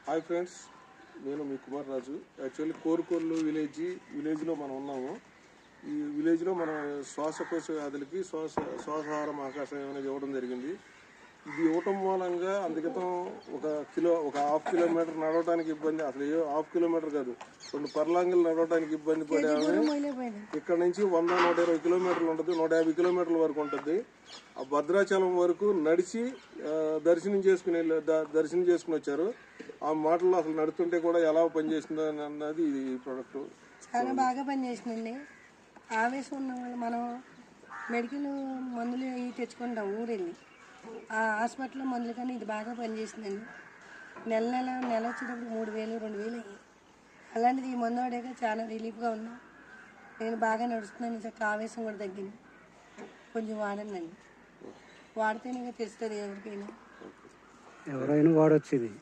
Hi friends, నేను మీ Kumar Raju. Actually Korukollu విలేజ్లో మనం ఉన్నాము. ఈ విలేజ్లో మనం శ్వాసకోశ వ్యాధులకి శ్వాసహారం ఆకాశం అనేది ఇవ్వడం జరిగింది. ఇది ఇవ్వటం మూలంగా అందుకితం ఒక హాఫ్ కిలోమీటర్ నడవడానికి ఇబ్బంది, అసలు హాఫ్ కిలోమీటర్ కాదు, 2 పర్లాంగులు నడవడానికి ఇబ్బంది పడే ఇక్కడ నుంచి 100-120 కిలోమీటర్లు ఉంటుంది, 150 కిలోమీటర్ల వరకు ఉంటుంది. ఆ భద్రాచలం వరకు నడిచి దర్శనం చేసుకుని వచ్చారు. ఆ మాటల్లో అసలు నడుస్తుంటే కూడా ఎలా పనిచేసిందో అన్నది ఈ ప్రోడక్ట్ చాలా బాగా పనిచేసిందండి. ఆవేశం ఉన్న వాళ్ళు మనం మెడికల్ మందులు అవి తెచ్చుకుంటాం ఊరెళ్ళి, ఆ హాస్పిటల్లో మందుల కన్నా ఇది బాగా పనిచేసిందండి. నెల వచ్చేటప్పుడు 3,000 2,000 అయ్యి, అలాంటిది ఈ మందు వాడాక చాలా రిలీఫ్గా ఉన్నాం. నేను బాగా నడుస్తున్నాను, చక్క ఆవేశం కూడా తగ్గింది. కొంచెం వాడండి, వాడితేనే తెలుస్తుంది ఎవరికైనా. ఎవరైనా వాడొచ్చింది.